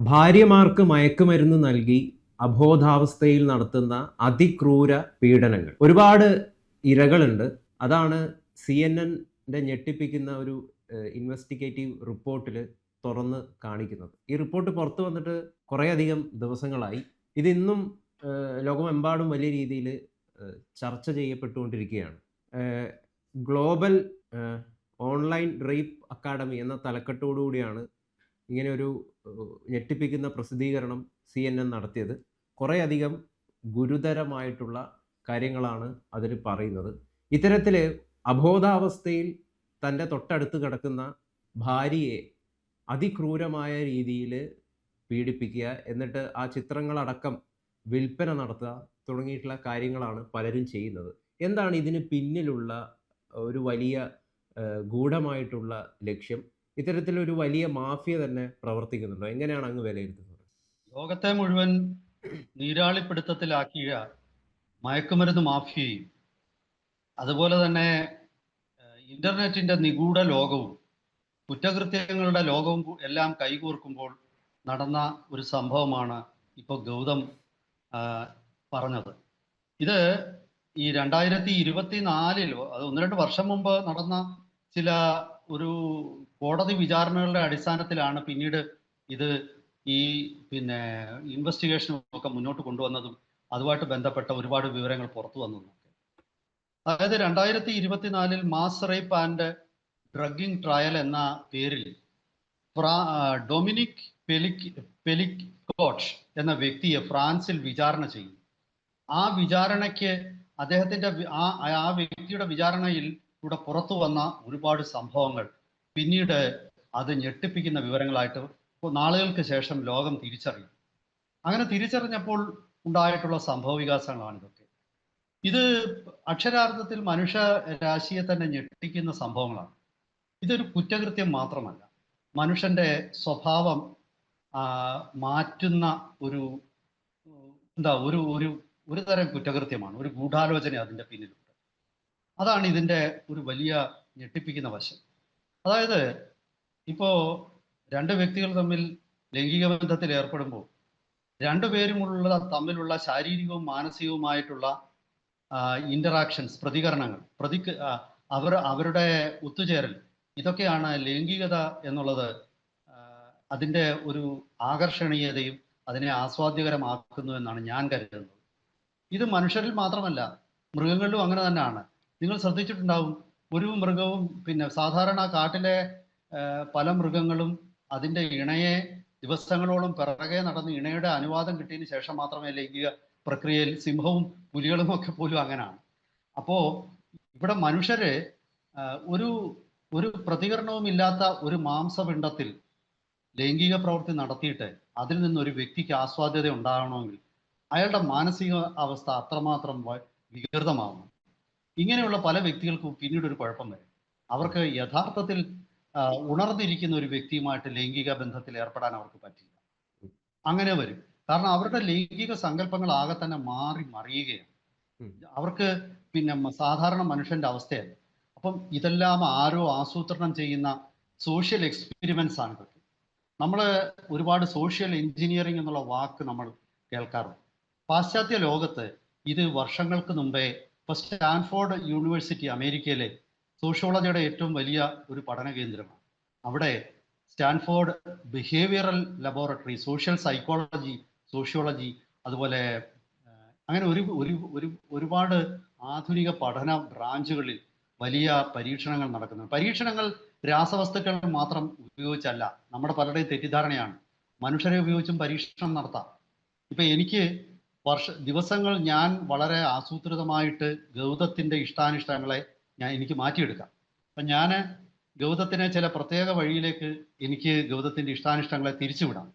ഭാര്യമാർക്ക് മയക്കുമരുന്ന് നൽകി അബോധാവസ്ഥയിൽ നടത്തുന്ന അതിക്രൂര പീഡനങ്ങൾ. ഒരുപാട് ഇരകളുണ്ട്. അതാണ് CNN-ന്റെ ഞെട്ടിപ്പിക്കുന്ന ഒരു ഇൻവെസ്റ്റിഗേറ്റീവ് റിപ്പോർട്ടിൽ തുറന്ന് കാണിക്കുന്നത്. ഈ റിപ്പോർട്ട് പുറത്തു വന്നിട്ട് കുറേയധികം ദിവസങ്ങളായി. ഇതിന്നും ലോകമെമ്പാടും വലിയ രീതിയിൽ ചർച്ച ചെയ്യപ്പെട്ടുകൊണ്ടിരിക്കുകയാണ്. ഗ്ലോബൽ ഓൺലൈൻ റേപ്പ് അക്കാഡമി എന്ന തലക്കെട്ടോടുകൂടിയാണ് ഇങ്ങനെ ഒരു ഞെട്ടിപ്പിക്കുന്ന പ്രസിദ്ധീകരണം CNN നടത്തിയത്. കുറേയധികം ഗുരുതരമായിട്ടുള്ള കാര്യങ്ങളാണ് അതിൽ പറയുന്നത്. ഇത്തരത്തിൽ അബോധാവസ്ഥയിൽ തൻ്റെ തൊട്ടടുത്ത് കിടക്കുന്ന ഭാര്യയെ അതിക്രൂരമായ രീതിയിൽ പീഡിപ്പിക്കുക, എന്നിട്ട് ആ ചിത്രങ്ങളടക്കം വിൽപ്പന നടത്തുക തുടങ്ങിയിട്ടുള്ള കാര്യങ്ങളാണ് പലരും ചെയ്യുന്നത്. എന്താണ് ഇതിന് പിന്നിലുള്ള ഒരു വലിയ ഗൂഢമായിട്ടുള്ള ലക്ഷ്യം? ഇത്തരത്തിലൊരു വലിയ മാഫിയ തന്നെ പ്രവർത്തിക്കുന്നുണ്ടോ? എങ്ങനെയാണ് അങ്ങ് വിലയിരുത്തുന്നത്? ലോകത്തെ മുഴുവൻ നീരാളിപ്പിടുത്തത്തിലാക്കിയ മയക്കുമരുന്ന് മാഫിയയും അതുപോലെ തന്നെ ഇന്റർനെറ്റിന്റെ നിഗൂഢ ലോകവും കുറ്റകൃത്യങ്ങളുടെ ലോകവും എല്ലാം കൈകോർക്കുമ്പോൾ നടന്ന ഒരു സംഭവമാണ് ഇപ്പോൾ ഗൗതം പറഞ്ഞത്. ഇത് ഈ 2024 അത് 1-2 വർഷം മുമ്പ് നടന്ന ചില ഒരു കോടതി വിചാരണകളുടെ അടിസ്ഥാനത്തിലാണ് പിന്നീട് ഇത് ഈ ഇൻവെസ്റ്റിഗേഷനും ഒക്കെ മുന്നോട്ട് കൊണ്ടുവന്നതും അതുമായിട്ട് ബന്ധപ്പെട്ട ഒരുപാട് വിവരങ്ങൾ പുറത്തു വന്നതും. അതായത് 2024 മാസ് റേപ്പ് ആൻഡ് ഡ്രഗിംഗ് ട്രയൽ എന്ന പേരിൽ ഡൊമിനിക് പെലിക്കോട്ട് എന്ന വ്യക്തിയെ ഫ്രാൻസിൽ വിചാരണ ചെയ്യും. ആ വിചാരണയ്ക്ക് അദ്ദേഹത്തിന്റെ ആ വ്യക്തിയുടെ വിചാരണയിൽ കൂടെ പുറത്തു വന്ന ഒരുപാട് സംഭവങ്ങൾ പിന്നീട് അത് ഞെട്ടിപ്പിക്കുന്ന വിവരങ്ങളായിട്ട് നാളുകൾക്ക് ശേഷം ലോകം തിരിച്ചറിയും. അങ്ങനെ തിരിച്ചറിഞ്ഞപ്പോൾ ഉണ്ടായിട്ടുള്ള സംഭവ വികാസങ്ങളാണ് ഇതൊക്കെ. ഇത് അക്ഷരാർത്ഥത്തിൽ മനുഷ്യ രാശിയെ തന്നെ ഞെട്ടിക്കുന്ന സംഭവങ്ങളാണ്. ഇതൊരു കുറ്റകൃത്യം മാത്രമല്ല, മനുഷ്യന്റെ സ്വഭാവം മാറ്റുന്ന ഒരു ഒരു തരം കുറ്റകൃത്യമാണ്. ഒരു ഗൂഢാലോചന അതിൻ്റെ പിന്നിലുണ്ട്. അതാണ് ഇതിൻ്റെ ഒരു വലിയ ഞെട്ടിപ്പിക്കുന്ന വശം. അതായത് ഇപ്പോ 2 വ്യക്തികൾ തമ്മിൽ ലൈംഗിക ബന്ധത്തിൽ ഏർപ്പെടുമ്പോൾ രണ്ടുപേരുമുള്ള തമ്മിലുള്ള ശാരീരികവും മാനസികവുമായിട്ടുള്ള ഇന്ററാക്ഷൻസ്, പ്രതികരണങ്ങൾ, അവരുടെ ഒത്തുചേരൽ, ഇതൊക്കെയാണ് ലൈംഗികത എന്നുള്ളത്. അതിൻ്റെ ഒരു ആകർഷണീയതയും അതിനെ ആസ്വാദ്യകരമാക്കുന്നു എന്നാണ് ഞാൻ കരുതുന്നത്. ഇത് മനുഷ്യരിൽ മാത്രമല്ല, മൃഗങ്ങളിലും അങ്ങനെ തന്നെയാണ്. നിങ്ങൾ ശ്രദ്ധിച്ചിട്ടുണ്ടാവും, ഒരു മൃഗവും സാധാരണ കാട്ടിലെ പല മൃഗങ്ങളും അതിൻ്റെ ഇണയെ ദിവസങ്ങളോളം പിറകെ നടന്ന് ഇണയുടെ അനുവാദം കിട്ടിയതിന് ശേഷം മാത്രമേ ലൈംഗിക പ്രക്രിയയിൽ, സിംഹവും പുലികളും ഒക്കെ പോലും അങ്ങനെയാണ്. അപ്പോൾ ഇവിടെ മനുഷ്യര് ഒരു പ്രതികരണവും ഇല്ലാത്ത ഒരു മാംസപിണ്ഡത്തിൽ ലൈംഗിക പ്രവൃത്തി നടത്തിയിട്ട് അതിൽ നിന്നൊരു വ്യക്തിക്ക് ആസ്വാദ്യത ഉണ്ടാകണമെങ്കിൽ അയാളുടെ മാനസിക അവസ്ഥ അത്രമാത്രം വികൃതമാകുന്നു. ഇങ്ങനെയുള്ള പല വ്യക്തികൾക്കും പിന്നീട് ഒരു കുഴപ്പം വരും. അവർക്ക് യഥാർത്ഥത്തിൽ ഉണർന്നിരിക്കുന്ന ഒരു വ്യക്തിയുമായിട്ട് ലൈംഗിക ബന്ധത്തിൽ ഏർപ്പെടാൻ അവർക്ക് പറ്റില്ല. അങ്ങനെ വരും. കാരണം അവരുടെ ലൈംഗിക സങ്കല്പങ്ങൾ ആകെ തന്നെ മറിയുകയാണ്. അവർക്ക് സാധാരണ മനുഷ്യന്റെ അവസ്ഥയല്ല. അപ്പം ഇതെല്ലാം ആരോ ആസൂത്രണം ചെയ്യുന്ന സോഷ്യൽ എക്സ്പെരിമെന്റ്സ് ആണ് ഇതൊക്കെ. നമ്മൾ ഒരുപാട് സോഷ്യൽ എഞ്ചിനീയറിംഗ് എന്നുള്ള വാക്ക് നമ്മൾ കേൾക്കാറുണ്ട്. പാശ്ചാത്യ ലോകത്ത് ഇത് വർഷങ്ങൾക്ക് മുമ്പേ സ്റ്റാൻഫോർഡ് യൂണിവേഴ്സിറ്റി, അമേരിക്കയിലെ സോഷ്യോളജിയുടെ ഏറ്റവും വലിയ ഒരു പഠന കേന്ദ്രമാണ്. അവിടെ Stanford behavioural laboratory, social psychology, sociology, അതുപോലെ അങ്ങനെ ഒരുപാട് ആധുനിക പഠന ബ്രാഞ്ചുകളിൽ വലിയ പരീക്ഷണങ്ങൾ നടക്കുന്നു. പരീക്ഷണങ്ങൾ രാസവസ്തുക്കൾ മാത്രം ഉപയോഗിച്ചല്ല. നമ്മുടെ പലരുടെയും തെറ്റിദ്ധാരണയാണ് മനുഷ്യരെ ഉപയോഗിച്ചും പരീക്ഷണം നടത്താം. ഇപ്പൊ എനിക്ക് ദിവസങ്ങൾ ഞാൻ വളരെ ആസൂത്രിതമായിട്ട് ഗൗതത്തിന്റെ ഇഷ്ടാനിഷ്ടങ്ങളെ എനിക്ക് മാറ്റിയെടുക്കാം. അപ്പൊ ഞാൻ ഗൗതത്തിനെ ചില പ്രത്യേക വഴിയിലേക്ക് എനിക്ക് ഗൗതത്തിന്റെ ഇഷ്ടാനിഷ്ടങ്ങളെ തിരിച്ചുവിടാം.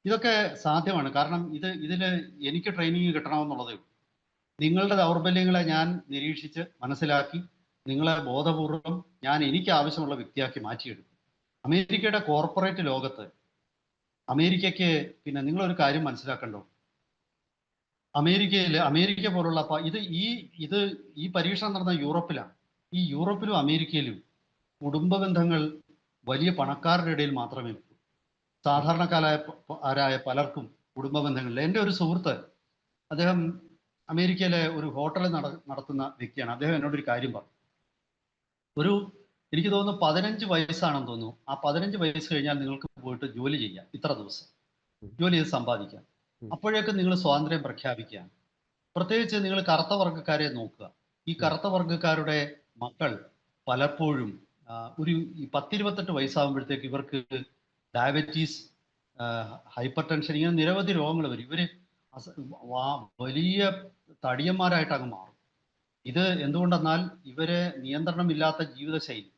ഇതൊക്കെ സാധ്യമാണ്. കാരണം ഇതിൽ എനിക്ക് ട്രെയിനിങ് കിട്ടണമെന്നുള്ളതേ ഉള്ളൂ. നിങ്ങളുടെ ദൗർബല്യങ്ങളെ ഞാൻ നിരീക്ഷിച്ച് മനസ്സിലാക്കി നിങ്ങളെ ബോധപൂർവം ഞാൻ എനിക്ക് ആവശ്യമുള്ള വ്യക്തിയാക്കി മാറ്റിയെടുക്കും. അമേരിക്കയുടെ കോർപ്പറേറ്റ് ലോകത്ത് അമേരിക്കയ്ക്ക് നിങ്ങളൊരു കാര്യം മനസ്സിലാക്കണ്ടോ, അമേരിക്ക പോലുള്ള ഈ പരീക്ഷണം നടന്ന യൂറോപ്പിലാണ്. ഈ യൂറോപ്പിലും അമേരിക്കയിലും കുടുംബ ബന്ധങ്ങൾ വലിയ പണക്കാരുടെ ഇടയിൽ മാത്രമേ ഉള്ളൂ. സാധാരണക്കാരായ പലർക്കും കുടുംബ ബന്ധങ്ങളിൽ. എൻ്റെ ഒരു സുഹൃത്ത്, അദ്ദേഹം അമേരിക്കയിലെ ഒരു ഹോട്ടൽ നടത്തുന്ന വ്യക്തിയാണ്. അദ്ദേഹം എന്നോടൊരു കാര്യം പറഞ്ഞു. ഒരു എനിക്ക് തോന്നുന്നു 15 വയസ്സാണെന്ന് തോന്നുന്നു. ആ 15 വയസ്സ് കഴിഞ്ഞാൽ നിങ്ങൾക്ക് പോയിട്ട് ജോലി ചെയ്യാം, ഇത്ര ദിവസം ജോലി ചെയ്ത് സമ്പാദിക്കാം. അപ്പോഴേക്കും നിങ്ങൾ സ്വാതന്ത്ര്യം പ്രഖ്യാപിക്കുകയാണ്. പ്രത്യേകിച്ച് നിങ്ങൾ കറുത്ത വർഗ്ഗക്കാരെ നോക്കുക. ഈ കറുത്ത വർഗ്ഗക്കാരുടെ മക്കൾ പലപ്പോഴും ഒരു 10-28 വയസ്സാകുമ്പോഴത്തേക്ക് ഇവർക്ക് ഡയബറ്റീസ്, ഹൈപ്പർ ടെൻഷൻ, ഇങ്ങനെ നിരവധി രോഗങ്ങൾ വരും. ഇവര് വലിയ തടിയന്മാരായിട്ട് അങ്ങ് മാറും. ഇത് എന്തുകൊണ്ടെന്നാൽ ഇവരെ നിയന്ത്രണമില്ലാത്ത ജീവിതശൈലി,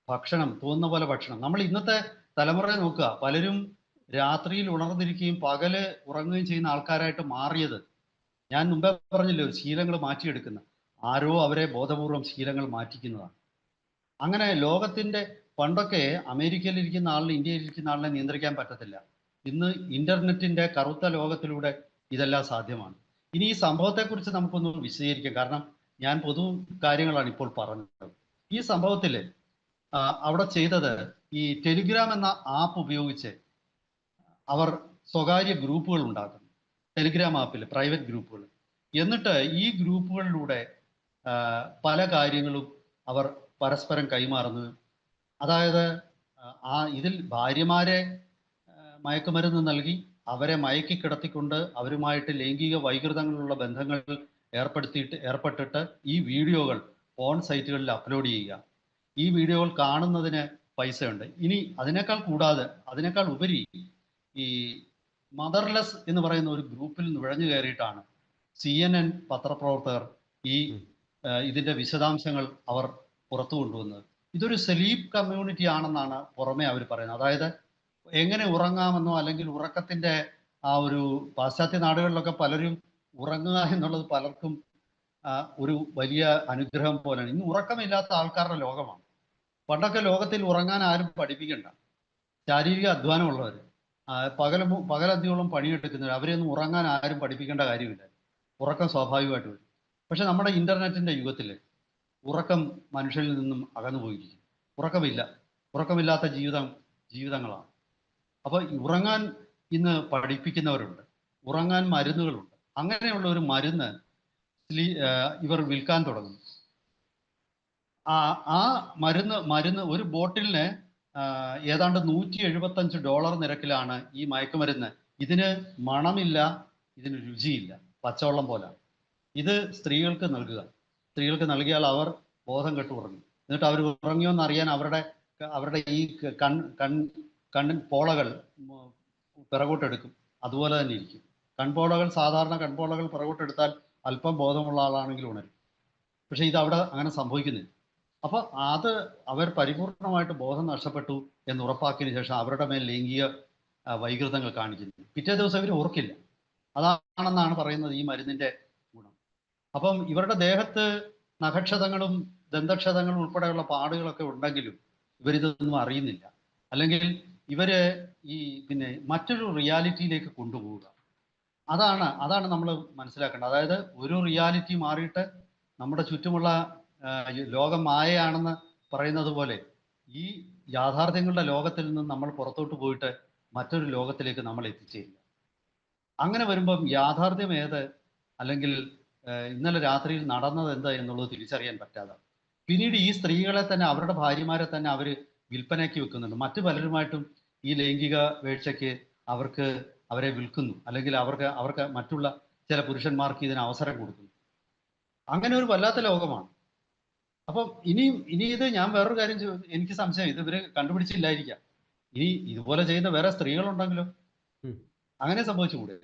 ഭക്ഷണം, തോന്നുന്ന പോലെ ഭക്ഷണം. നമ്മൾ ഇന്നത്തെ തലമുറയെ നോക്കുക, പലരും രാത്രിയിൽ ഉണർന്നിരിക്കുകയും പകല് ഉറങ്ങുകയും ചെയ്യുന്ന ആൾക്കാരായിട്ട് മാറിയത്. ഞാൻ മുമ്പേ പറഞ്ഞില്ലേ, ഒരു ശീലങ്ങൾ മാറ്റിയെടുക്കുന്ന, ആരോ അവരെ ബോധപൂർവം ശീലങ്ങൾ മാറ്റിക്കുന്നതാണ്. അങ്ങനെ ലോകത്തിന്റെ, പണ്ടൊക്കെ അമേരിക്കയിൽ ഇരിക്കുന്ന ആളിന് ഇന്ത്യയിൽ ഇരിക്കുന്ന ആളിനെ നിയന്ത്രിക്കാൻ പറ്റത്തില്ല. ഇന്ന് ഇന്റർനെറ്റിന്റെ കറുത്ത ലോകത്തിലൂടെ ഇതെല്ലാം സാധ്യമാണ്. ഇനി ഈ സംഭവത്തെക്കുറിച്ച് നമുക്കൊന്ന് വിശദീകരിക്കാം. കാരണം ഞാൻ പൊതു കാര്യങ്ങളാണ് ഇപ്പോൾ പറഞ്ഞത്. ഈ സംഭവത്തിൽ അവിടെ ചെയ്തത്, ഈ ടെലിഗ്രാം എന്ന ആപ്പ് ഉപയോഗിച്ച് അവർ സ്വകാര്യ ഗ്രൂപ്പുകൾ ഉണ്ടാക്കുന്നു. ടെലിഗ്രാം ആപ്പിൽ പ്രൈവറ്റ് ഗ്രൂപ്പുകൾ. എന്നിട്ട് ഈ ഗ്രൂപ്പുകളിലൂടെ പല കാര്യങ്ങളും അവർ പരസ്പരം കൈമാറുന്നു. അതായത് ഇതിൽ ഭാര്യമാരെ മയക്കുമരുന്ന് നൽകി അവരെ മയക്കി കിടത്തിക്കൊണ്ട് അവരുമായിട്ട് ലൈംഗിക വൈകൃതങ്ങളുള്ള ബന്ധങ്ങൾ ഏർപ്പെട്ടിട്ട് ഈ വീഡിയോകൾ ഫോൺ സൈറ്റുകളിൽ അപ്ലോഡ് ചെയ്യുക. ഈ വീഡിയോകൾ കാണുന്നതിന് പൈസയുണ്ട്. ഇനി അതിനേക്കാൾ ഉപരി ഈ മദർലെസ് എന്ന് പറയുന്ന ഒരു ഗ്രൂപ്പിൽ നുഴഞ്ഞു കയറിയിട്ടാണ് CNN പത്രപ്രവർത്തകർ ഇതിന്റെ വിശദാംശങ്ങൾ അവർ പുറത്തു കൊണ്ടുവന്നത്. ഇതൊരു സ്ലീപ്പ് കമ്മ്യൂണിറ്റി ആണെന്നാണ് പുറമെ അവർ പറയുന്നത്. അതായത് എങ്ങനെ ഉറങ്ങാമെന്നോ, അല്ലെങ്കിൽ ഉറക്കത്തിന്റെ ആ ഒരു, പാശ്ചാത്യ നാടുകളിലൊക്കെ പലരും ഉറങ്ങുക എന്നുള്ളത് പലർക്കും ഒരു വലിയ അനുഗ്രഹം പോലെയാണ്. ഇന്ന് ഉറക്കമില്ലാത്ത ആൾക്കാരുടെ ലോകമാണ്. പണ്ടൊക്കെ ലോകത്തിൽ ഉറങ്ങാൻ ആരും പഠിപ്പിക്കണ്ട. ശാരീരിക അധ്വാനമുള്ളവർ, പകലന്തിയോളം പണിയെടുക്കുന്നവർ, അവരെയൊന്നും ഉറങ്ങാൻ ആരും പഠിപ്പിക്കേണ്ട കാര്യമില്ല. ഉറക്കം സ്വാഭാവികമായിട്ട് വരും. പക്ഷെ നമ്മുടെ ഇന്റർനെറ്റിന്റെ യുഗത്തിൽ ഉറക്കം മനുഷ്യരിൽ നിന്നും അകന്നു പോയിരിക്കും. ഉറക്കമില്ലാത്ത ജീവിതങ്ങളാണ്. അപ്പൊ ഉറങ്ങാൻ ഇന്ന് പഠിപ്പിക്കുന്നവരുണ്ട്, ഉറങ്ങാൻ മരുന്നുകളുണ്ട്. അങ്ങനെയുള്ള ഒരു മരുന്ന് ഇവർ വിൽക്കാൻ തുടങ്ങും. ആ മരുന്ന് ഒരു ബോട്ടിലിന് ഏതാണ്ട് $175 നിരക്കിലാണ് ഈ മയക്കുമരുന്ന്. ഇതിന് മണമില്ല, ഇതിന് രുചിയില്ല, പച്ചവെള്ളം പോലാണ്. ഇത് സ്ത്രീകൾക്ക് നൽകിയാൽ അവർ ബോധം കെട്ട് ഉറങ്ങും. എന്നിട്ട് അവർ ഉറങ്ങിയോ എന്നറിയാൻ അവരുടെ ഈ കണ്ണിൻ പോളകൾ പിറകോട്ടെടുക്കും. അതുപോലെ തന്നെ ഇരിക്കും. സാധാരണ കൺപോളകൾ പിറകോട്ടെടുത്താൽ അല്പം ബോധമുള്ള ആളാണെങ്കിൽ ഉണരും. പക്ഷെ ഇത് അവിടെ അങ്ങനെ സംഭവിക്കുന്നില്ല. അപ്പൊ അവർ പരിപൂർണമായിട്ട് ബോധം നഷ്ടപ്പെട്ടു എന്ന് ഉറപ്പാക്കിയതിനു ശേഷം അവരുടെ മേൽ ലൈംഗിക വൈകൃതങ്ങൾ കാണിക്കുന്നു. പിറ്റേ ദിവസം ഇവർ ഓർക്കില്ല. അതാണെന്നാണ് പറയുന്നത് ഈ മരുന്നിന്റെ ഗുണം. അപ്പം ഇവരുടെ ദേഹത്ത് നഖക്ഷതങ്ങളും ദന്തക്ഷതങ്ങളും ഉൾപ്പെടെയുള്ള പാടുകളൊക്കെ ഉണ്ടെങ്കിലും ഇവരിതൊന്നും അറിയുന്നില്ല. അല്ലെങ്കിൽ ഇവര് മറ്റൊരു റിയാലിറ്റിയിലേക്ക് കൊണ്ടുപോവുക. അതാണ് നമ്മൾ മനസ്സിലാക്കേണ്ടത്. അതായത് ഒരു റിയാലിറ്റി മാറിയിട്ട് നമ്മുടെ ചുറ്റുമുള്ള ലോകം മായയാണെന്ന് പറയുന്നത് പോലെ ഈ യാഥാർത്ഥ്യങ്ങളുടെ ലോകത്തിൽ നിന്ന് നമ്മൾ പുറത്തോട്ട് പോയിട്ട് മറ്റൊരു ലോകത്തിലേക്ക് നമ്മൾ എത്തിച്ചേരുക. അങ്ങനെ വരുമ്പം യാഥാർത്ഥ്യം ഏത്, അല്ലെങ്കിൽ ഇന്നലെ രാത്രിയിൽ നടന്നത് എന്താ എന്നുള്ളത് തിരിച്ചറിയാൻ പറ്റാതെ പിന്നീട് ഈ സ്ത്രീകളെ തന്നെ, അവരുടെ ഭാര്യമാരെ തന്നെ അവർ വിൽപ്പനയ്ക്ക് വെക്കുന്നുണ്ട്. മറ്റു പലരുമായിട്ടും ഈ ലൈംഗിക വേഴ്ചയ്ക്ക് അവരെ വിൽക്കുന്നു, അല്ലെങ്കിൽ അവർക്ക് മറ്റുള്ള ചില പുരുഷന്മാർക്ക് ഇതിന് അവസരം കൊടുക്കുന്നു. അങ്ങനെ ഒരു വല്ലാത്ത ലോകമാണ്. അപ്പം ഇനി ഇത് ഞാൻ വേറൊരു കാര്യം എനിക്ക് സംശയം, ഇത് ഇവര് കണ്ടുപിടിച്ചില്ലായിരിക്കാം. ഇനി ഇതുപോലെ ചെയ്യുന്ന വേറെ സ്ത്രീകളുണ്ടെങ്കിലോ? അങ്ങനെ സംഭവിച്ചുകൂടെ?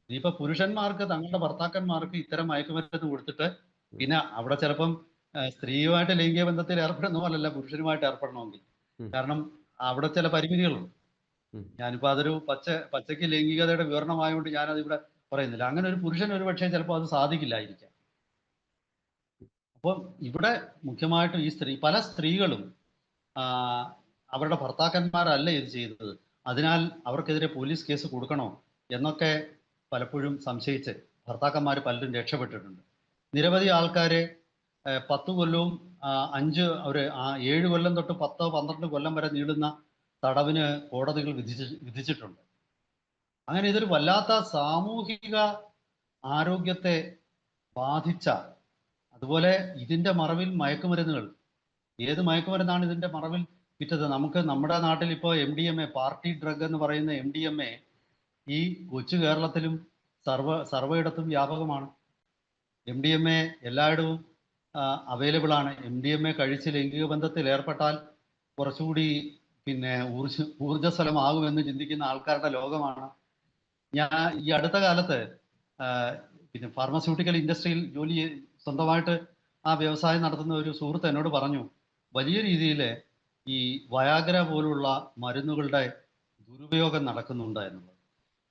ഇനിയിപ്പോ പുരുഷന്മാർക്ക് തങ്ങളുടെ ഭർത്താക്കന്മാർക്ക് ഇത്തരം മയക്കുമരുന്ന് കൊടുത്തിട്ട് പിന്നെ അവിടെ ചിലപ്പം സ്ത്രീയുമായിട്ട് ലൈംഗിക ബന്ധത്തിൽ ഏർപ്പെടുന്ന പോലല്ല പുരുഷനുമായിട്ട് ഏർപ്പെടണമെങ്കിൽ. കാരണം അവിടെ ചില പരിമിതികളുണ്ട്. ഞാനിപ്പോ അതൊരു പച്ചയ്ക്ക് ലൈംഗികതയുടെ വിവരണമായതുകൊണ്ട് ഞാനത് ഇവിടെ പറയുന്നില്ല. അങ്ങനെ ഒരു പുരുഷൻ ഒരു പക്ഷേ ചിലപ്പോൾ അത് സാധിക്കില്ലായിരിക്കാം. അപ്പം ഇവിടെ മുഖ്യമായിട്ടും പല സ്ത്രീകളും അവരുടെ ഭർത്താക്കന്മാരല്ല ഇത് ചെയ്തത്, അതിനാൽ അവർക്കെതിരെ പോലീസ് കേസ് കൊടുക്കണോ എന്നൊക്കെ പലപ്പോഴും സംശയിച്ച് ഭർത്താക്കന്മാർ പലരും രക്ഷപ്പെട്ടിട്ടുണ്ട്. നിരവധി ആൾക്കാരെ 10 കൊല്ലവും 7 കൊല്ലം തൊട്ട് 10-12 കൊല്ലം വരെ നീളുന്ന തടവിന് കോടതികൾ വിധിച്ചിട്ടുണ്ട്. അങ്ങനെ ഇതൊരു വല്ലാത്ത സാമൂഹിക ആരോഗ്യത്തെ ബാധിച്ച, അതുപോലെ ഇതിന്റെ മറവിൽ മയക്കുമരുന്നുകൾ, ഏത് മയക്കുമരുന്നാണ് ഇതിന്റെ മറവിൽ വിറ്റത്? നമുക്ക് നമ്മുടെ നാട്ടിൽ ഇപ്പോൾ MDMA, പാർട്ടി ഡ്രഗ് എന്ന് പറയുന്ന MDMA ഈ കൊച്ചു കേരളത്തിലും സർവ്വയിടത്തും വ്യാപകമാണ്. MDMA എല്ലായിടവും അവൈലബിൾ ആണ്. MDMA കഴിച്ച് ലൈംഗിക ബന്ധത്തിൽ ഏർപ്പെട്ടാൽ കുറച്ചുകൂടി പിന്നെ ഊർജ്ജസ്വലമാകുമെന്ന് ചിന്തിക്കുന്ന ആൾക്കാരുടെ ലോകമാണ്. ഞാൻ ഈ അടുത്ത കാലത്ത് പിന്നെ ഫാർമസ്യൂട്ടിക്കൽ ഇൻഡസ്ട്രിയിൽ സ്വന്തമായിട്ട് ആ വ്യവസായം നടത്തുന്ന ഒരു സുഹൃത്ത് എന്നോട് പറഞ്ഞു, വലിയ രീതിയിൽ ഈ വയാഗ്ര പോലുള്ള മരുന്നുകളുടെ ദുരുപയോഗം നടക്കുന്നുണ്ട് എന്നുള്ളത്.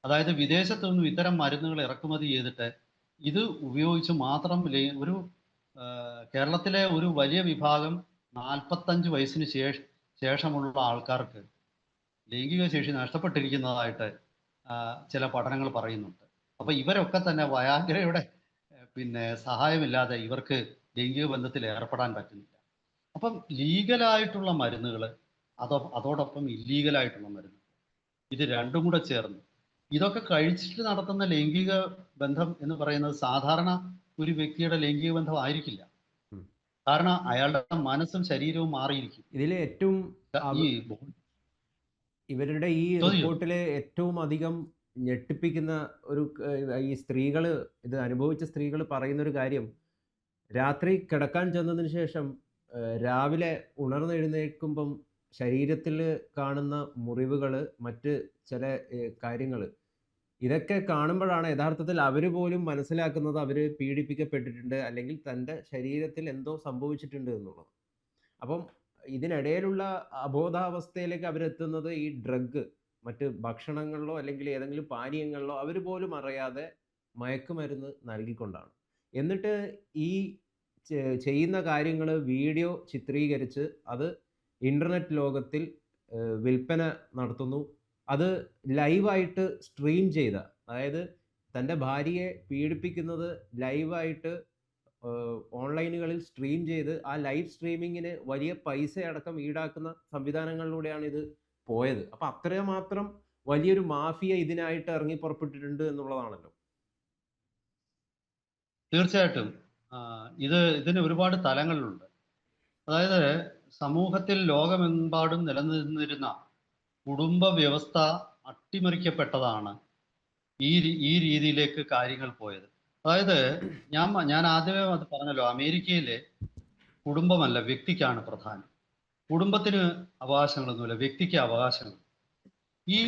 അതായത് വിദേശത്തു നിന്നും ഇത്തരം മരുന്നുകൾ ഇറക്കുമതി ചെയ്തിട്ട് ഇത് ഉപയോഗിച്ച് മാത്രം ഒരു കേരളത്തിലെ ഒരു വലിയ വിഭാഗം 45 വയസ്സിന് ശേഷമുള്ള ആൾക്കാർക്ക് ലൈംഗിക ശേഷി നഷ്ടപ്പെട്ടിരിക്കുന്നതായിട്ട് ചില പഠനങ്ങൾ പറയുന്നുണ്ട്. അപ്പൊ ഇവരൊക്കെ തന്നെ വയാഗ്രയുടെ പിന്നെ സഹായമില്ലാതെ ഇവർക്ക് ലൈംഗിക ബന്ധത്തിൽ ഏർപ്പെടാൻ പറ്റുന്നില്ല. അപ്പം ലീഗലായിട്ടുള്ള മരുന്നുകൾ, അതോടൊപ്പം ഇല്ലീഗലായിട്ടുള്ള മരുന്നുകൾ, ഇത് രണ്ടും കൂടെ ചേർന്ന് ഇതൊക്കെ കഴിച്ചിട്ട് നടത്തുന്ന ലൈംഗിക ബന്ധം എന്ന് പറയുന്നത് സാധാരണ ഒരു വ്യക്തിയുടെ ലൈംഗിക ബന്ധം ആയിരിക്കില്ല. കാരണം അയാളുടെ മനസ്സും ശരീരവും മാറിയിരിക്കും. ഇതിലെ ഏറ്റവും ഇവരുടെ ഈ റിപ്പോർട്ടിലെ ഏറ്റവും അധികം ഞെട്ടിപ്പിക്കുന്ന ഒരു ഈ സ്ത്രീകൾ, ഇത് അനുഭവിച്ച സ്ത്രീകൾ പറയുന്ന ഒരു കാര്യം, രാത്രി കിടക്കാൻ ചെന്നതിന് ശേഷം രാവിലെ ഉണർന്നെഴുന്നേൽക്കുമ്പം ശരീരത്തിൽ കാണുന്ന മുറിവുകൾ, മറ്റ് ചില കാര്യങ്ങൾ, ഇതൊക്കെ കാണുമ്പോഴാണ് യഥാർത്ഥത്തിൽ അവർ പോലും മനസ്സിലാക്കുന്നത് അവർ പീഡിപ്പിക്കപ്പെട്ടിട്ടുണ്ട്, അല്ലെങ്കിൽ തൻ്റെ ശരീരത്തിൽ എന്തോ സംഭവിച്ചിട്ടുണ്ട് എന്നുള്ളത്. അപ്പം ഇതിനിടയിലുള്ള അബോധാവസ്ഥയിലേക്ക് അവരെത്തുന്നത് ഈ ഡ്രഗ്, മറ്റ് ഭക്ഷണങ്ങളിലോ അല്ലെങ്കിൽ ഏതെങ്കിലും പാനീയങ്ങളിലോ അവർ പോലും അറിയാതെ മയക്കുമരുന്ന് നൽകിക്കൊണ്ടാണ്. എന്നിട്ട് ഈ ചെയ്യുന്ന കാര്യങ്ങൾ വീഡിയോ ചിത്രീകരിച്ച് അത് ഇൻ്റർനെറ്റ് ലോകത്തിൽ വിൽപ്പന നടത്തുന്നു. അത് ലൈവായിട്ട് സ്ട്രീം ചെയ്ത, അതായത് തൻ്റെ ഭാര്യയെ പീഡിപ്പിക്കുന്നത് ലൈവായിട്ട് ഓൺലൈനുകളിൽ സ്ട്രീം ചെയ്ത് ആ ലൈവ് സ്ട്രീമിങ്ങിന് വലിയ പൈസ അടക്കം ഈടാക്കുന്ന സംവിധാനങ്ങളിലൂടെയാണ് ഇത് പോയത്. അപ്പം അത്രമാത്രം വലിയൊരു മാഫിയ ഇതിനായിട്ട് ഇറങ്ങി പുറപ്പെട്ടിട്ടുണ്ട് എന്നുള്ളതാണല്ലോ. തീർച്ചയായിട്ടും ഇതിന് ഒരുപാട് തലങ്ങളുണ്ട്. അതായത് സമൂഹത്തിൽ ലോകമെമ്പാടും നിലനിന്നിരുന്ന കുടുംബ വ്യവസ്ഥ അട്ടിമറിക്കപ്പെട്ടതാണ് ഈ രീതിയിലേക്ക് കാര്യങ്ങൾ പോയത്. അതായത് ഞാൻ ആദ്യമേ അത് പറഞ്ഞല്ലോ, അമേരിക്കയിലെ കുടുംബമല്ല വ്യക്തിക്കാണ് പ്രധാനം. കുടുംബത്തിന് അവകാശങ്ങളൊന്നുമില്ല, വ്യക്തിക്ക് അവകാശങ്ങൾ. ഈ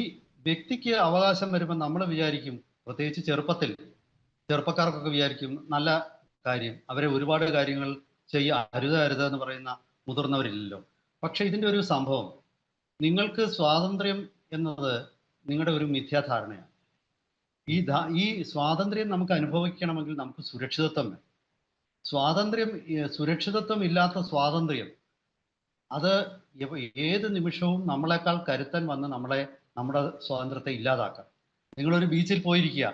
വ്യക്തിക്ക് അവകാശം വരുമ്പോൾ നമ്മൾ വിചാരിക്കും, പ്രത്യേകിച്ച് ചെറുപ്പക്കാർക്കൊക്കെ വിചാരിക്കും നല്ല കാര്യം, അവരെ ഒരുപാട് കാര്യങ്ങൾ അരുത് എന്ന് പറയുന്ന മുതിർന്നവരില്ലല്ലോ. പക്ഷെ ഇതിൻ്റെ ഒരു സംഭവം, നിങ്ങൾക്ക് സ്വാതന്ത്ര്യം എന്നത് നിങ്ങളുടെ ഒരു മിഥ്യാധാരണയാണ്. ഈ സ്വാതന്ത്ര്യം നമുക്ക് അനുഭവിക്കണമെങ്കിൽ നമുക്ക് സുരക്ഷിതത്വം വേണം. സുരക്ഷിതത്വം ഇല്ലാത്ത സ്വാതന്ത്ര്യം, അത് ഏത് നിമിഷവും നമ്മളെക്കാൾ കരുത്തൻ വന്ന് നമ്മുടെ സ്വാതന്ത്ര്യത്തെ ഇല്ലാതാക്കാം. നിങ്ങളൊരു ബീച്ചിൽ പോയിരിക്കുക,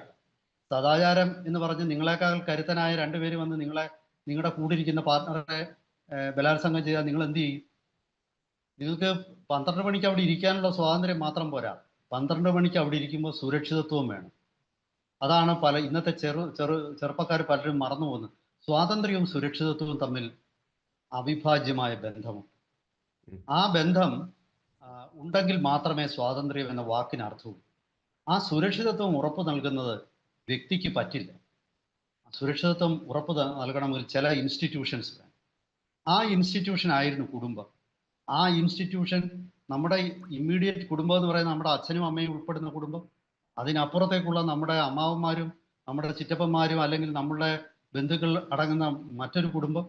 സദാചാരം എന്ന് പറഞ്ഞ് നിങ്ങളെക്കാൾ കരുത്തനായ രണ്ടുപേര് വന്ന് നിങ്ങളുടെ കൂടിരിക്കുന്ന പാർട്ട്ണറെ ബലാത്സംഗം ചെയ്താൽ നിങ്ങൾ എന്ത് ചെയ്യും? നിങ്ങൾക്ക് 12 മണിക്ക് അവിടെ ഇരിക്കാനുള്ള സ്വാതന്ത്ര്യം മാത്രം പോരാ, 12 മണിക്ക് അവിടെ ഇരിക്കുമ്പോൾ സുരക്ഷിതത്വവും വേണം. അതാണ് ഇന്നത്തെ ചെറുപ്പക്കാർ പലരും മറന്നു പോകുന്നത്. സ്വാതന്ത്ര്യവും സുരക്ഷിതത്വവും തമ്മിൽ അവിഭാജ്യമായ ബന്ധമുണ്ട്. ആ ബന്ധം ഉണ്ടെങ്കിൽ മാത്രമേ സ്വാതന്ത്ര്യം എന്ന വാക്കിന് അർത്ഥമുള്ളൂ. ആ സുരക്ഷിതത്വം ഉറപ്പു നൽകുന്നത് വ്യക്തിക്ക് പറ്റില്ല. സുരക്ഷിതത്വം ഉറപ്പു നൽകണമെങ്കിൽ ചില ഇൻസ്റ്റിറ്റ്യൂഷൻസ് വേണം. ആ ഇൻസ്റ്റിറ്റ്യൂഷൻ ആയിരുന്നു കുടുംബം. ആ ഇൻസ്റ്റിറ്റ്യൂഷൻ നമ്മുടെ ഇമ്മീഡിയറ്റ് കുടുംബം എന്ന് പറയുന്നത് നമ്മുടെ അച്ഛനും അമ്മയും ഉൾപ്പെടുന്ന കുടുംബം, അതിനപ്പുറത്തേക്കുള്ള നമ്മുടെ അമ്മാവന്മാരും നമ്മുടെ ചിറ്റപ്പന്മാരും അല്ലെങ്കിൽ നമ്മുടെ ബന്ധുക്കൾ അടങ്ങുന്ന മറ്റൊരു കുടുംബം,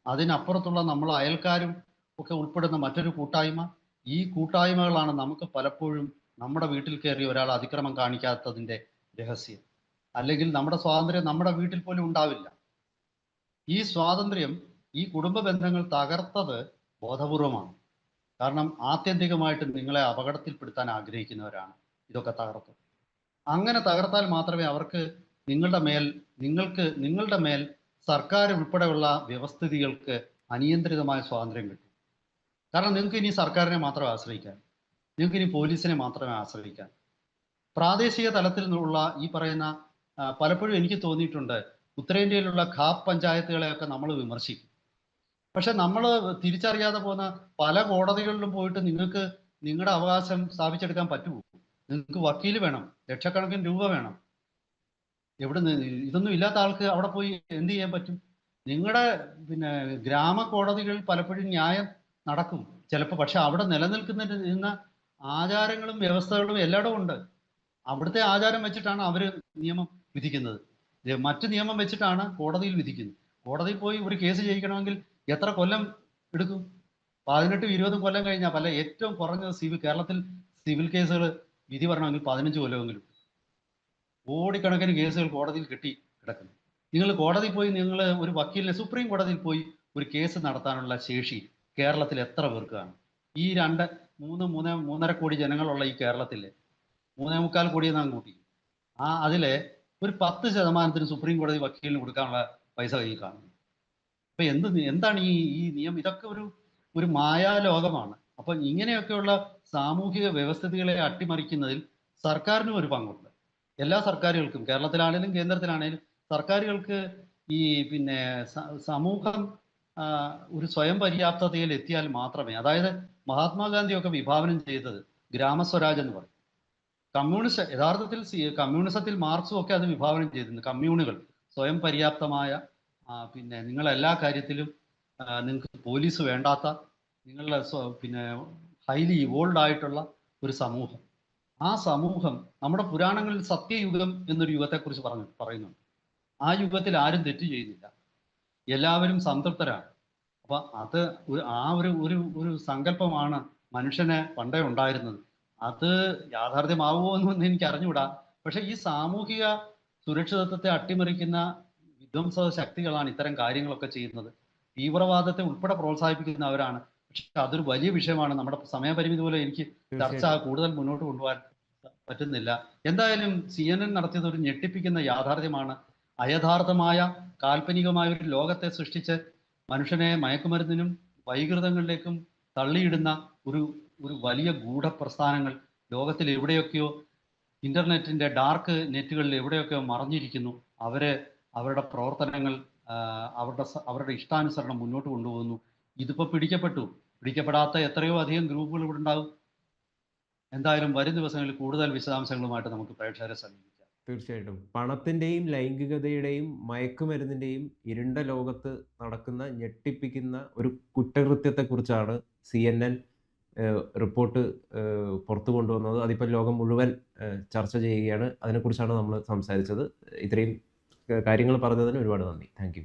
അതിനപ്പുറത്തുള്ള നമ്മൾ അയൽക്കാരും ഒക്കെ ഉൾപ്പെടുന്ന മറ്റൊരു കൂട്ടായ്മ. ഈ കൂട്ടായ്മകളാണ് നമുക്ക് പലപ്പോഴും നമ്മുടെ വീട്ടിൽ കയറി ഒരാൾ അതിക്രമം കാണിക്കാത്തതിൻ്റെ രഹസ്യം. അല്ലെങ്കിൽ നമ്മുടെ സ്വാതന്ത്ര്യം നമ്മുടെ വീട്ടിൽ പോലും ഉണ്ടാവില്ല. ഈ സ്വാതന്ത്ര്യം, ഈ കുടുംബ ബന്ധങ്ങൾ തകർത്തത് ബോധപൂർവമാണ്. കാരണം ആത്യന്തികമായിട്ട് നിങ്ങളെ അപകടത്തിൽപ്പെടുത്താൻ ആഗ്രഹിക്കുന്നവരാണ് ഇതൊക്കെ തകർത്തത്. അങ്ങനെ തകർത്താൽ മാത്രമേ അവർക്ക് നിങ്ങളുടെ മേൽ സർക്കാർ ഉൾപ്പെടെയുള്ള വ്യവസ്ഥിതികൾക്ക് അനിയന്ത്രിതമായ സ്വാതന്ത്ര്യം കിട്ടും. കാരണം നിങ്ങൾക്ക് ഇനി സർക്കാരിനെ മാത്രം ആശ്രയിക്കാൻ. നിങ്ങൾക്ക് ഇനി പോലീസിനെ മാത്രമേ ആശ്രയിക്കാൻ. പ്രാദേശിക തലത്തിൽ നിന്നുള്ള ഈ പറയുന്ന പലപ്പോഴും എനിക്ക് തോന്നിയിട്ടുണ്ട്, ഉത്തരേന്ത്യയിലുള്ള ഖാപ് പഞ്ചായത്തുകളെയൊക്കെ നമ്മൾ വിമർശിക്കും. പക്ഷെ നമ്മൾ തിരിച്ചറിയാതെ പോകുന്ന പല കോടതികളിലും പോയിട്ട് നിങ്ങൾക്ക് നിങ്ങളുടെ അവകാശം സ്ഥാപിച്ചെടുക്കാൻ പറ്റുമോ? നിങ്ങൾക്ക് വക്കീൽ വേണം, ലക്ഷക്കണക്കിന് രൂപ വേണം. എവിടുന്ന് ഇതൊന്നും ഇല്ലാത്ത ആൾക്ക് അവിടെ പോയി എന്ത് ചെയ്യാൻ പറ്റും? നിങ്ങളുടെ പിന്നെ ഗ്രാമ കോടതികളിൽ പലപ്പോഴും ന്യായം നടക്കും ചിലപ്പോൾ. പക്ഷെ അവിടെ നിലനിൽക്കുന്ന ആചാരങ്ങളും വ്യവസ്ഥകളും എല്ലായിടവും ഉണ്ട്. അവിടുത്തെ ആചാരം വെച്ചിട്ടാണ് അവർ നിയമം വിധിക്കുന്നത്. മറ്റു നിയമം വെച്ചിട്ടാണ് കോടതിയിൽ വിധിക്കുന്നത്. കോടതിയിൽ പോയി ഒരു കേസ് ജയിക്കണമെങ്കിൽ എത്ര കൊല്ലം എടുക്കും? 18-20 കൊല്ലം കഴിഞ്ഞാൽ പല ഏറ്റവും കുറഞ്ഞത് കേരളത്തിൽ സിവിൽ കേസുകൾ വിധി പറയണമെങ്കിൽ 15 കൊല്ലമെങ്കിലും. കോടിക്കണക്കിന് കേസുകൾ കോടതിയിൽ കെട്ടി കിടക്കുന്നു. നിങ്ങൾ കോടതി പോയി നിങ്ങൾ ഒരു വക്കീലിനെ സുപ്രീം കോടതിയിൽ പോയി ഒരു കേസ് നടത്താനുള്ള ശേഷി കേരളത്തിൽ എത്ര പേർക്ക് കാണും? ഈ 3.5 കോടി ജനങ്ങളുള്ള ഈ കേരളത്തിലെ 3.25 കോടി എന്നാണ് കൂട്ടി. അതിലെ ഒരു 10% സുപ്രീം കോടതി വക്കീലിന് കൊടുക്കാനുള്ള പൈസ കയ്യിൽ കാണുന്നു. അപ്പൊ എന്താണ് ഈ നിയമം? ഇതൊക്കെ ഒരു മായാലോകമാണ്. അപ്പൊ ഇങ്ങനെയൊക്കെയുള്ള സാമൂഹിക വ്യവസ്ഥിതികളെ അട്ടിമറിക്കുന്നതിൽ സർക്കാരിനും ഒരു പങ്കുണ്ട്. എല്ലാ സർക്കാരുകൾക്കും, കേരളത്തിലാണേലും കേന്ദ്രത്തിലാണേലും സർക്കാരുകൾക്ക് ഈ പിന്നെ സമൂഹം ഒരു സ്വയം പര്യാപ്തതയിൽ എത്തിയാൽ മാത്രമേ, അതായത് മഹാത്മാഗാന്ധിയൊക്കെ വിഭാവനം ചെയ്തത് ഗ്രാമസ്വരാജ് എന്ന് പറയും. യഥാർത്ഥത്തിൽ കമ്മ്യൂണിസത്തിൽ മാർക്സും ഒക്കെ അത് വിഭാവനം ചെയ്തിരുന്നു. കമ്മ്യൂണുകൾ, സ്വയം പര്യാപ്തമായ, പിന്നെ നിങ്ങൾ എല്ലാ കാര്യത്തിലും നിങ്ങൾക്ക് പോലീസ് വേണ്ടാത്ത, നിങ്ങളുടെ പിന്നെ ഹൈലി ഇവോൾവ് ആയിട്ടുള്ള ഒരു സമൂഹം. ആ സമൂഹം നമ്മുടെ പുരാണങ്ങളിൽ സത്യയുഗം എന്നൊരു യുഗത്തെക്കുറിച്ച് പറയുന്നുണ്ട്. ആ യുഗത്തിൽ ആരും തെറ്റ് ചെയ്യുന്നില്ല, എല്ലാവരും സംതൃപ്തരാണ്. അപ്പൊ അത് ഒരു സങ്കല്പമാണ് മനുഷ്യനെ പണ്ടേ ഉണ്ടായിരുന്നത്. അത് യാഥാർത്ഥ്യമാവുമോ എന്നൊന്നും എനിക്ക് അറിഞ്ഞുകൂടാ. പക്ഷെ ഈ സാമൂഹിക സുരക്ഷിതത്വത്തെ അട്ടിമറിക്കുന്ന വിധ്വംസക ശക്തികളാണ് ഇത്തരം കാര്യങ്ങളൊക്കെ ചെയ്യുന്നത്. തീവ്രവാദത്തെ ഉൾപ്പെടെ പ്രോത്സാഹിപ്പിക്കുന്നവരാണ്. പക്ഷെ അതൊരു വലിയ വിഷയമാണ്. നമ്മുടെ സമയപരിമിതി പോലെ എനിക്ക് ചർച്ച കൂടുതൽ മുന്നോട്ട് കൊണ്ടുപോകാൻ പറ്റുന്നില്ല. എന്തായാലും CNN നടത്തിയത് ഒരു ഞെട്ടിപ്പിക്കുന്ന യാഥാർത്ഥ്യമാണ്. അയഥാർത്ഥമായ കാൽപ്പനികമായ ഒരു ലോകത്തെ സൃഷ്ടിച്ച് മനുഷ്യനെ മയക്കുമരുന്നിനും വൈകൃതങ്ങളിലേക്കും തള്ളിയിടുന്ന ഒരു വലിയ ഗൂഢപ്രസ്ഥാനങ്ങൾ ലോകത്തിൽ എവിടെയൊക്കെയോ, ഇന്റർനെറ്റിന്റെ ഡാർക്ക് നെറ്റുകളിൽ എവിടെയൊക്കെയോ മറഞ്ഞിരിക്കുന്നു. അവരുടെ പ്രവർത്തനങ്ങൾ അവരുടെ ഇഷ്ടാനുസരണം മുന്നോട്ട് കൊണ്ടുപോകുന്നു. ഇതിപ്പോ പിടിക്കപ്പെടാത്ത എത്രയോ അധികം ഗ്രൂപ്പുകൾ ഇവിടെ ഉണ്ടാകും. എന്തായാലും വരും ദിവസങ്ങളിൽ കൂടുതൽ വിശദാംശങ്ങളുമായിട്ട് നമുക്ക് പ്രേക്ഷകരെ സമീപിക്കാം. തീർച്ചയായിട്ടും. പണത്തിൻ്റെയും ലൈംഗികതയുടെയും മയക്കുമരുന്നിൻ്റെയും ഇരുണ്ട ലോകത്ത് നടക്കുന്ന ഞെട്ടിപ്പിക്കുന്ന ഒരു കുറ്റകൃത്യത്തെക്കുറിച്ചാണ് CNN റിപ്പോർട്ട് പുറത്തു കൊണ്ടുവന്നത്. അതിപ്പോൾ ലോകം മുഴുവൻ ചർച്ച ചെയ്യുകയാണ്. അതിനെക്കുറിച്ചാണ് നമ്മൾ സംസാരിച്ചത്. ഇത്രയും കാര്യങ്ങൾ പറഞ്ഞതിന് ഒരുപാട് നന്ദി. Thank you.